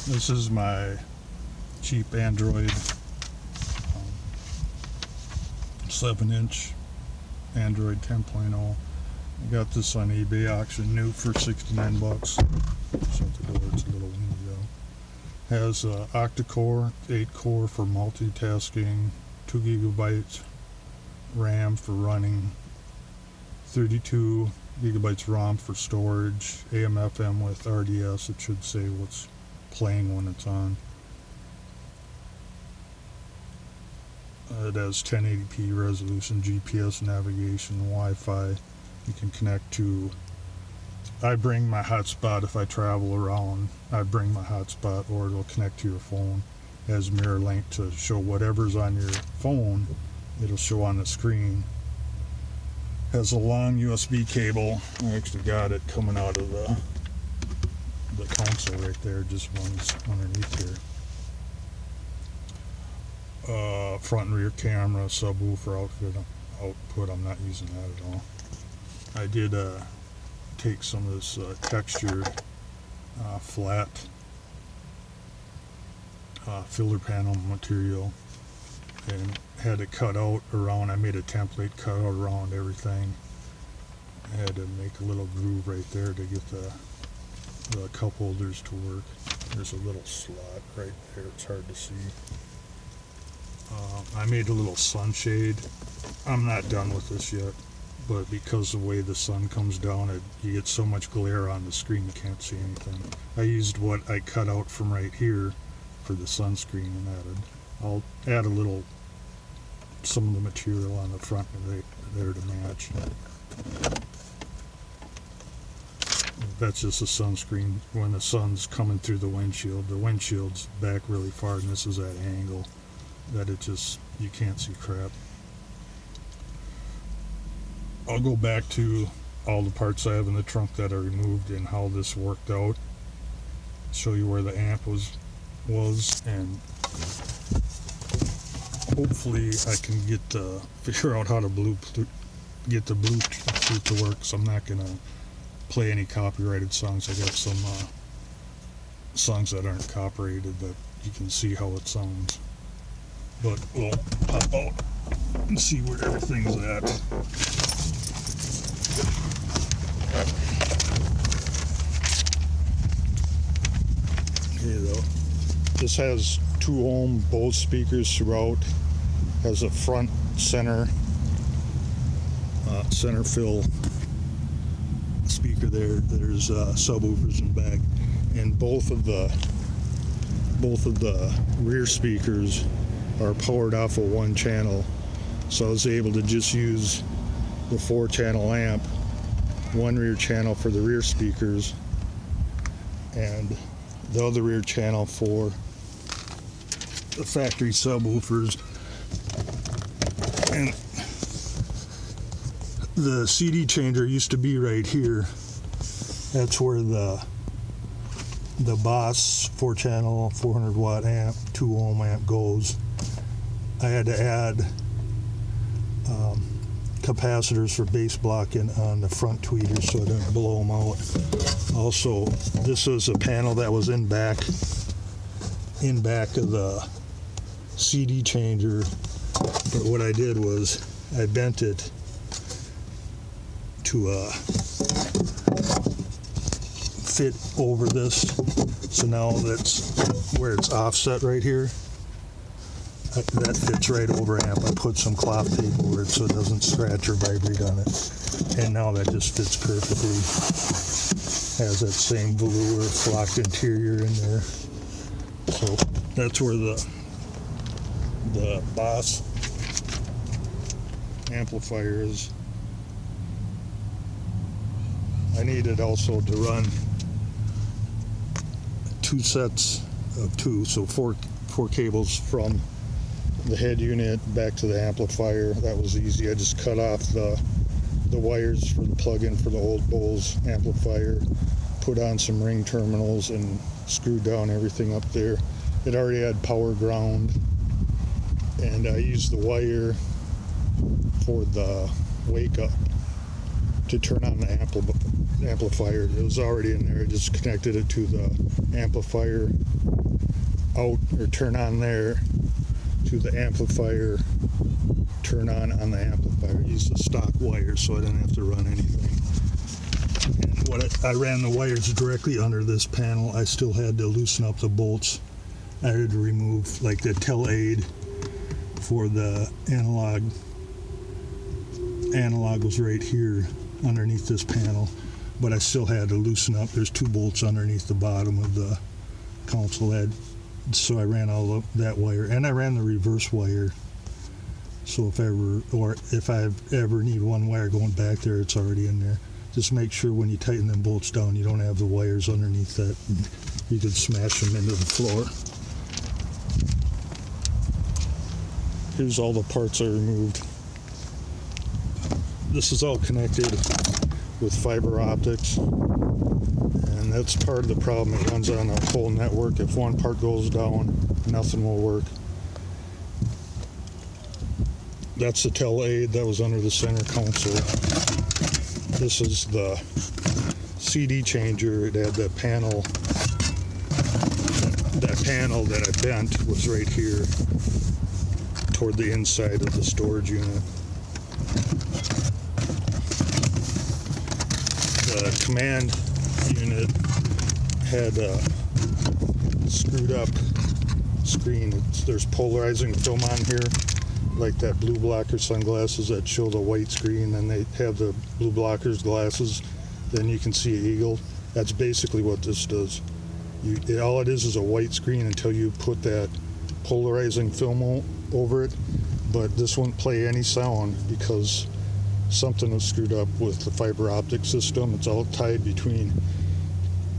This is my cheap Android 7-inch Android 10.0. I got this on eBay auction new for 69 bucks. Shut the door, it's a little windy though. Has octa-core, 8-core for multitasking, 2 gigabytes RAM for running, 32 gigabytes ROM for storage, AM/FM with RDS. It should say what's playing when it's on. It has 1080p resolution, GPS navigation, Wi-Fi. You can connect to, I bring my hotspot if I travel around. I bring my hotspot, or it'll connect to your phone. It has mirror link to show whatever's on your phone, it'll show on the screen. Has a long USB cable. I actually got it coming out of the console right there, just runs underneath here. Front and rear camera, subwoofer output. I'm not using that at all. I did take some of this textured flat filter panel material and had it cut out around. I made a template cut out around everything. I had to make a little groove right there to get the cup holders to work. There's a little slot right there, it's hard to see. I made a little sunshade. I'm not done with this yet, but because of the way the sun comes down, you get so much glare on the screen you can't see anything. I used what I cut out from right here for the sunscreen and added. I'll add some of the material on the front right there to match. That's just a sunscreen. When the sun's coming through the windshield's back really far, and this is at an angle that you can't see crap. I'll go back to all the parts I have in the trunk that I removed and how this worked out. Show you where the amp was, and hopefully I can figure out how to get the Bluetooth to work. So I'm not gonna play any copyrighted songs. I got some songs that aren't copyrighted that you can see how it sounds. But we'll pop out and see where everything's at. Okay, though. This has 2 ohm Bose speakers throughout. Has a front center fill speaker there. There's subwoofers in back, and both of the rear speakers are powered off of 1 channel, so I was able to just use the 4-channel amp, 1 rear channel for the rear speakers, and the other rear channel for the factory subwoofers. And the CD changer used to be right here. That's where the Bose 4-channel 400 watt amp, 2 ohm amp goes. I had to add capacitors for bass blocking on the front tweeters so I didn't blow them out. Also, this was a panel that was in back of the CD changer, but what I did was I bent it to fit over this, so now that's where it's offset right here. That fits right over amp. I put some cloth tape over it so it doesn't scratch or vibrate on it, and now that just fits perfectly. Has that same velour flocked interior in there. So that's where the Bose amplifier is. I needed also to run 2 sets of 2, so four cables from the head unit back to the amplifier. That was easy. I just cut off the wires for the plug-in for the old Bose amplifier, put on some ring terminals, and screwed down everything up there. It already had power ground, and I used the wire for the wake up to turn on the amplifier. It was already in there. I just connected it to the amplifier out, or turn on there, to the amplifier turn on the amplifier. I used the stock wire so I didn't have to run anything. And what I ran the wires directly under this panel. I still had to loosen up the bolts. I had to remove like the Tele-Aid for the analog. Analog was right here underneath this panel, but I still had to loosen up. There's 2 bolts underneath the bottom of the console head. So I ran all of that wire, and I ran the reverse wire. So if I ever need one wire going back there, it's already in there. Just make sure when you tighten them bolts down, you don't have the wires underneath that. You could smash them into the floor. Here's all the parts I removed. This is all connected with fiber optics, and that's part of the problem. It runs on a whole network. If one part goes down, nothing will work. That's the Tele-Aid that was under the center console. This is the CD changer. It had that panel. That panel that I bent was right here toward the inside of the storage unit. The command unit had a screwed up screen. There's polarizing film on here, like that blue blocker sunglasses that show the white screen, and they have the blue blockers glasses, then you can see an eagle. That's basically what this does. All it is a white screen until you put that polarizing film over it, but this wouldn't play any sound because something was screwed up with the fiber optic system. It's all tied between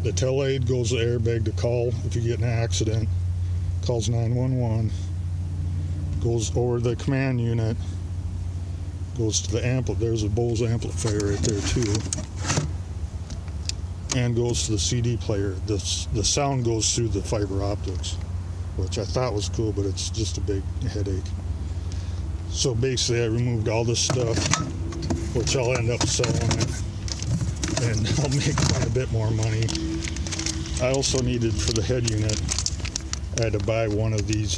the Tele-Aid, goes to the airbag to call if you get in an accident, calls 911, goes over the command unit, goes to the there's a Bose amplifier right there too, and goes to the CD player. The sound goes through the fiber optics, which I thought was cool, but it's just a big headache. So basically I removed all this stuff, which I'll end up selling it, and I'll make quite a bit more money. I also needed, for the head unit, I had to buy one of these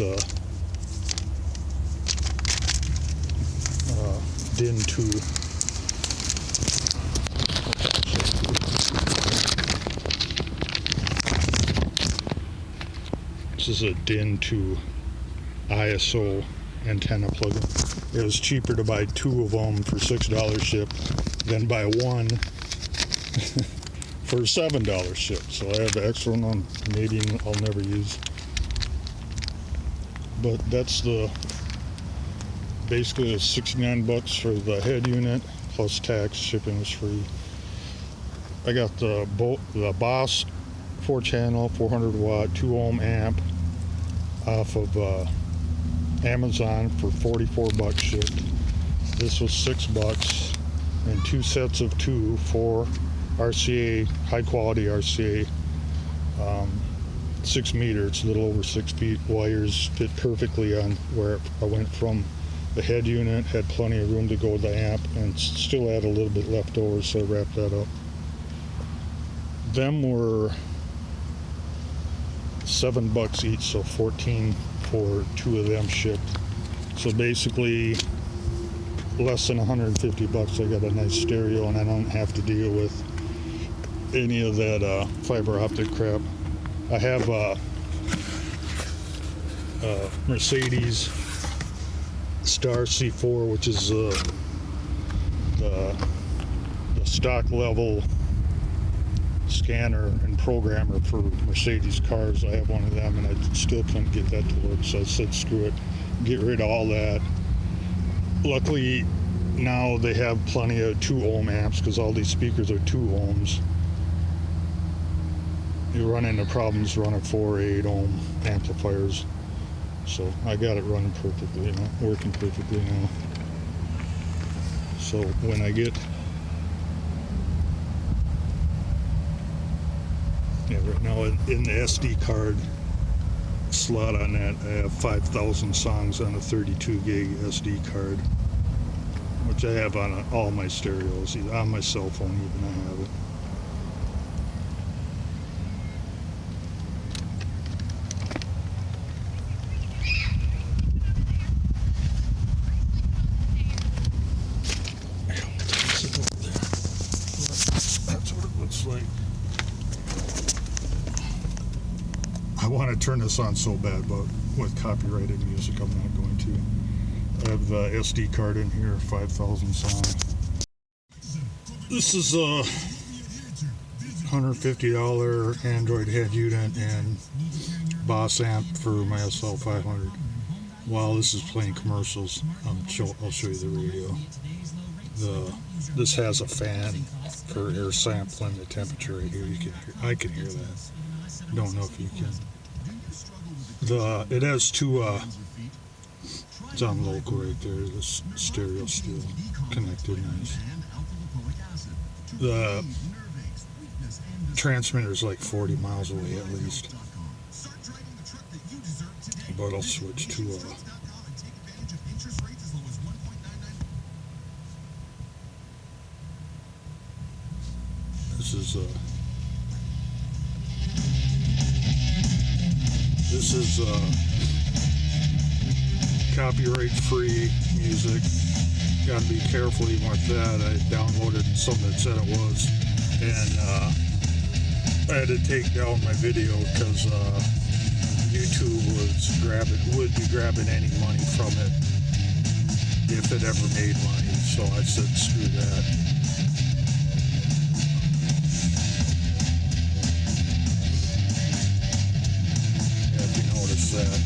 DIN 2. This is a DIN 2 ISO antenna plug-in. It was cheaper to buy 2 of them for $6 ship than buy one for $7 ship. So I have the extra one on Canadian I'll never use. But that's basically the $69 for the head unit plus tax. Shipping was free. I got the Bose 4-channel 400 watt 2 ohm amp off of Amazon for $44 shipped. This was $6, and 2 sets of 2 for RCA, high quality RCA, 6 meter. It's a little over 6 feet. Wires fit perfectly on where I went from the head unit. Had plenty of room to go to the amp, and still had a little bit left over, so I wrapped that up. Them were $7 each, so 14 for 2 of them shipped. So basically less than $150. I got a nice stereo, and I don't have to deal with any of that fiber optic crap. I have a Mercedes Star C4, which is the stock level scanner and programmer for Mercedes cars. I have one of them, and I still couldn't get that to work, so I said screw it, get rid of all that. Luckily now they have plenty of 2 ohm amps, because all these speakers are 2 ohms. You run into problems running 4 or 8 ohm amplifiers. So I got it running perfectly now, working perfectly now. So when I get, right now in the SD card slot on that, I have 5,000 songs on a 32 gig SD card, which I have on all my stereos, on my cell phone even I have it. I want to turn this on so bad, but with copyrighted music, I'm not going to. I have the SD card in here, 5,000 songs. This is a $150 Android head unit and Bose amp for my SL500. While this is playing commercials, I'll show you the radio. This has a fan for air sampling the temperature right here. I can hear that. Don't know if you can. It has two. It's on local right there. The stereo still connected nice. The transmitter is like 40 miles away at least. But I'll switch to this is copyright-free music. Got to be careful even with that. I downloaded something that said it was, and I had to take down my video because YouTube would be grabbing any money from it if it ever made money. So I said, screw that. That.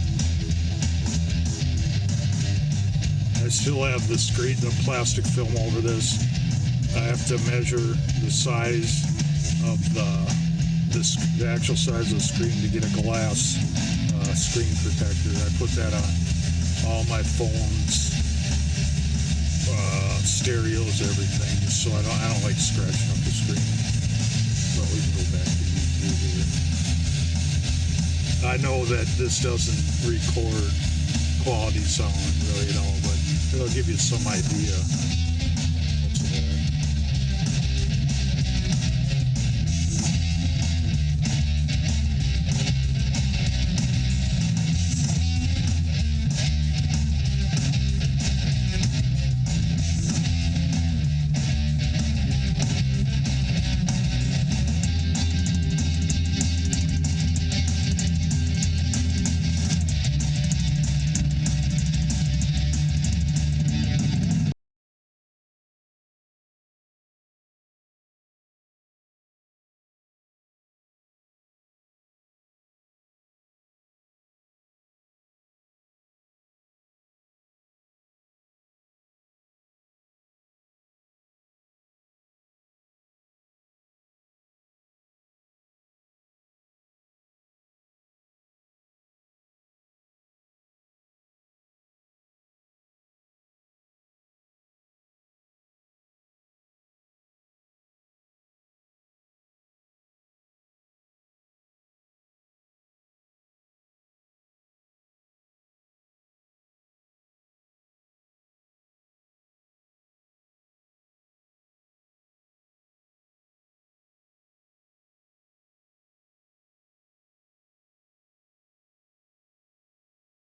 I still have the screen, the plastic film over this. I have to measure the size of the actual size of the screen to get a glass screen protector. I put that on all my phones, stereos, everything, so I don't like scratching up the screen. But we can go back to YouTube here. I know that this doesn't record quality sound really at all, but it'll give you some idea.